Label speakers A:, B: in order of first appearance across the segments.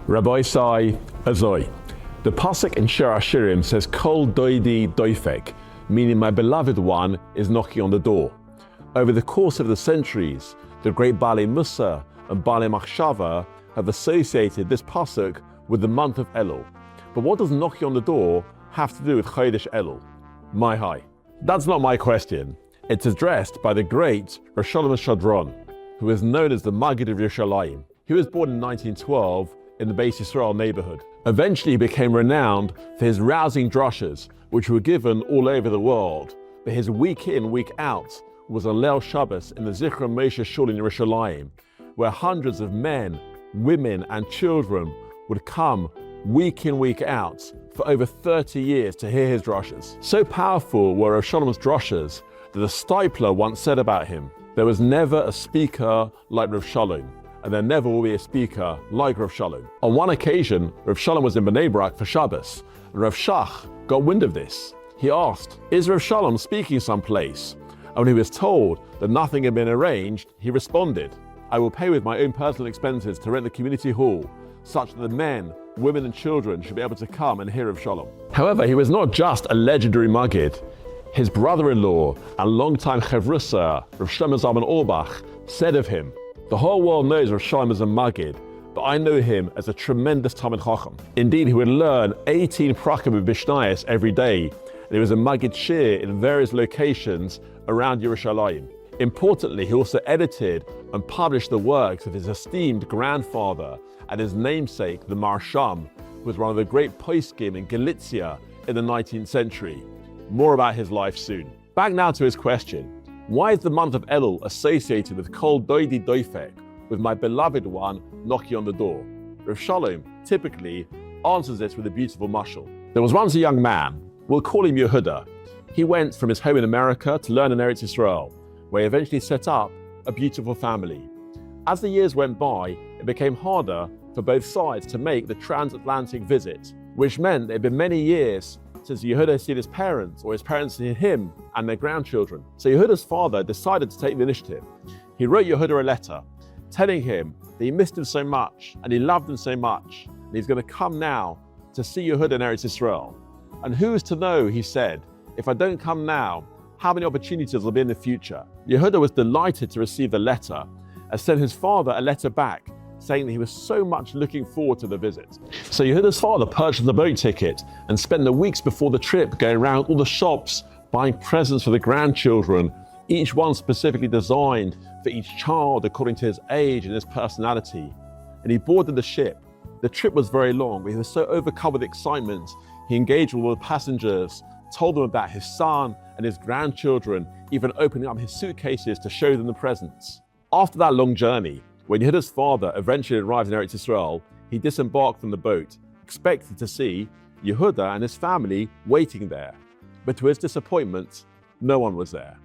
A: Rabbi say, Azoi. The pasuk in Shir Hashirim says, Kol doidi doifek, meaning my beloved one is knocking on the door. Over the course of the centuries, the great Baalei Musa and Baalei Machshava have associated this pasuk with the month of Elul. But what does knocking on the door have to do with Chodesh Elul? My hi. That's not my question. It's addressed by the great Rav Sholom Schwadron, who is known as the Maggid of Yerushalayim. He was born in 1912 in the Beis Yisrael neighborhood. Eventually he became renowned for his rousing drashas, which were given all over the world. But his week in, week out was on Leil Shabbos in the Zichron Moshe Shul in Yerushalayim, where hundreds of men, women and children would come week in, week out for over 30 years to hear his drashas. So powerful were Rav Sholom's drashas that a stipler once said about him, there was never a speaker like Rav Sholom, and there never will be a speaker like Rav Sholom. On one occasion, Rav Sholom was in Bnei Brak for Shabbos, and Rav Shach got wind of this. He asked, is Rav Sholom speaking someplace? And when he was told that nothing had been arranged, he responded, I will pay with my own personal expenses to rent the community hall, such that the men, women and children should be able to come and hear Rav Sholom. However, he was not just a legendary Maggid. His brother-in-law and longtime Chevrusa, Rav Shlomo Zalman Auerbach, said of him, the whole world knows Rav Sholom as a Maggid, but I know him as a tremendous Talmid Chacham. Indeed, he would learn 18 prakim of Mishnayos every day, and he was a Maggid Shir in various locations around Yerushalayim. Importantly, he also edited and published the works of his esteemed grandfather and his namesake, the Marsham, who was one of the great poskim in Galicia in the 19th century. More about his life soon. Back now to his question. Why is the month of Elul associated with Kol Doidi Doifek, with my beloved one knocking on the door? Rav Sholom typically answers this with a beautiful mashal. There was once a young man, we'll call him Yehuda. He went from his home in America to learn in Eretz Yisrael, where he eventually set up a beautiful family. As the years went by, it became harder for both sides to make the transatlantic visit, which meant there had been many years since Yehuda had seen his parents, or his parents seen him and their grandchildren. So Yehuda's father decided to take the initiative. He wrote Yehuda a letter telling him that he missed him so much and he loved him so much, and he's going to come now to see Yehuda in Eretz Yisrael. And who's to know, he said, if I don't come now, how many opportunities will be in the future? Yehuda was delighted to receive the letter and sent his father a letter back saying that he was so much looking forward to the visit. So Yehuda's father purchased the boat ticket and spent the weeks before the trip going around all the shops, buying presents for the grandchildren, each one specifically designed for each child according to his age and his personality. And he boarded the ship. The trip was very long, but he was so overcome with excitement, he engaged with all the passengers, told them about his son and his grandchildren, even opening up his suitcases to show them the presents. After that long journey, when Yehuda's father eventually arrived in Eretz Yisrael, he disembarked from the boat, expecting to see Yehuda and his family waiting there. But to his disappointment, no one was there.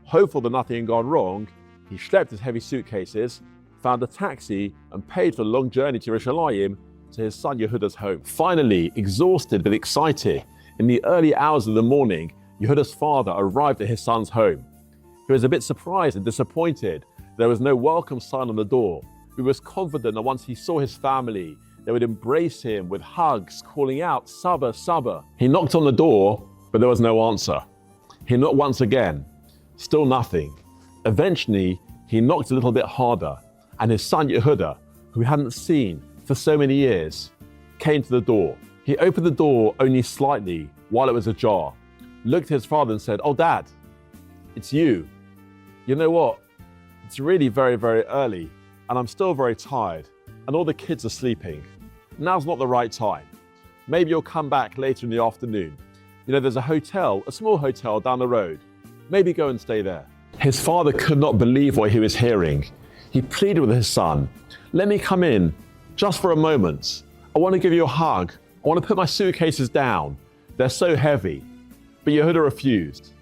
A: Hopeful that nothing had gone wrong, he schlepped his heavy suitcases, found a taxi, and paid for the long journey to Yerushalayim to his son Yehuda's home. Finally, exhausted but excited, in the early hours of the morning, Yehuda's father arrived at his son's home. He was a bit surprised and disappointed. There was no welcome sign on the door. He was confident that once he saw his family, they would embrace him with hugs, calling out, Saba, Saba. He knocked on the door, but there was no answer. He knocked once again, still nothing. Eventually, he knocked a little bit harder, and his son Yehuda, who he hadn't seen for so many years, came to the door. He opened the door only slightly while it was ajar, looked at his father and said, oh, Dad, it's you. You know what? It's really very, very early, and I'm still very tired, and all the kids are sleeping. Now's not the right time. Maybe you'll come back later in the afternoon. You know, there's a hotel, a small hotel down the road. Maybe go and stay there. His father could not believe what he was hearing. He pleaded with his son, let me come in, just for a moment. I want to give you a hug. I want to put my suitcases down. They're so heavy. But Yehuda refused.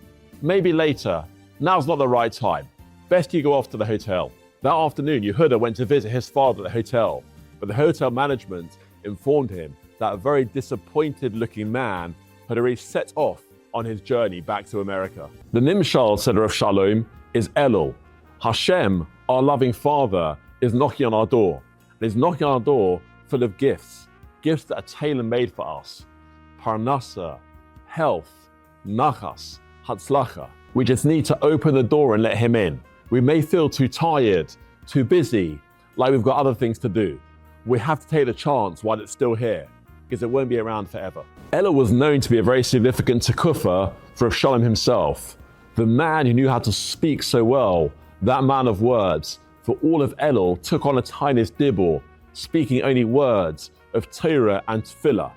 A: Maybe later. Now's not the right time. Best you go off to the hotel. That afternoon, Yehuda went to visit his father at the hotel, but the hotel management informed him that a very disappointed-looking man had already set off on his journey back to America. The Nimshal, said Rav Sholom, is Elul. Hashem, our loving Father, is knocking on our door. And he's knocking on our door for full of gifts, gifts that are tailor-made for us. Parnasa, health, nachas, hatzlacha. We just need to open the door and let him in. We may feel too tired, too busy, like we've got other things to do. We have to take the chance while it's still here, because it won't be around forever. Elul was known to be a very significant tekufah for Rav Sholom himself. The man who knew how to speak so well, that man of words, for all of Elul took on a tiniest dibur, speaking only words of Torah and Tefillah.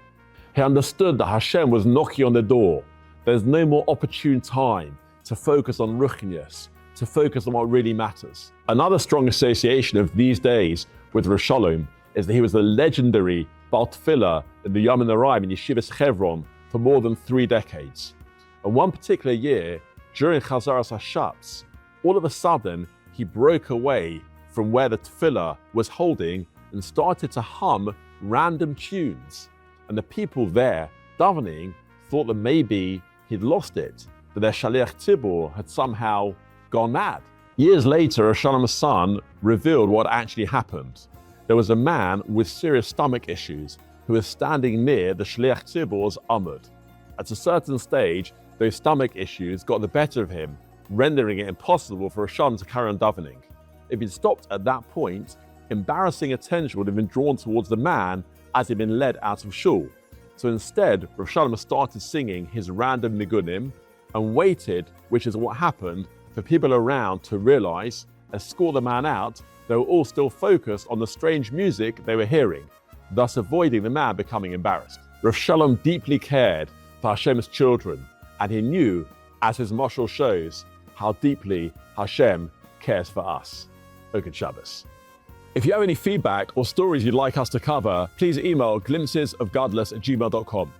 A: He understood that Hashem was knocking on the door. There's no more opportune time to focus on ruchnius, to focus on what really matters. Another strong association of these days with Rav Sholom is that he was the legendary Bal Tefillah in the Yom Noraim in Yeshivat Schwadron for more than 3 decades. And one particular year, during Chazaras HaShatz, all of a sudden he broke away from where the Tefillah was holding and started to hum random tunes. And the people there, davening, thought that maybe he'd lost it, that their Shaliach Tzibur had somehow gone mad. Years later, Rav Sholom's son revealed what actually happened. There was a man with serious stomach issues who was standing near the Shaliach Tzibur's Amud. At a certain stage, those stomach issues got the better of him, rendering it impossible for Rav Sholom to carry on davening. If he'd stopped at that point, embarrassing attention would have been drawn towards the man as he'd been led out of shul. So instead, Rav Sholom started singing his random nigunim and waited, which is what happened, for people around to realize, escort the man out, they were all still focused on the strange music they were hearing, thus avoiding the man becoming embarrassed. Rav Sholom deeply cared for Hashem's children, and he knew, as his mashal shows, how deeply Hashem cares for us. Good Shabbos. If you have any feedback or stories you'd like us to cover, please email glimpsesofgadlus@gmail.com.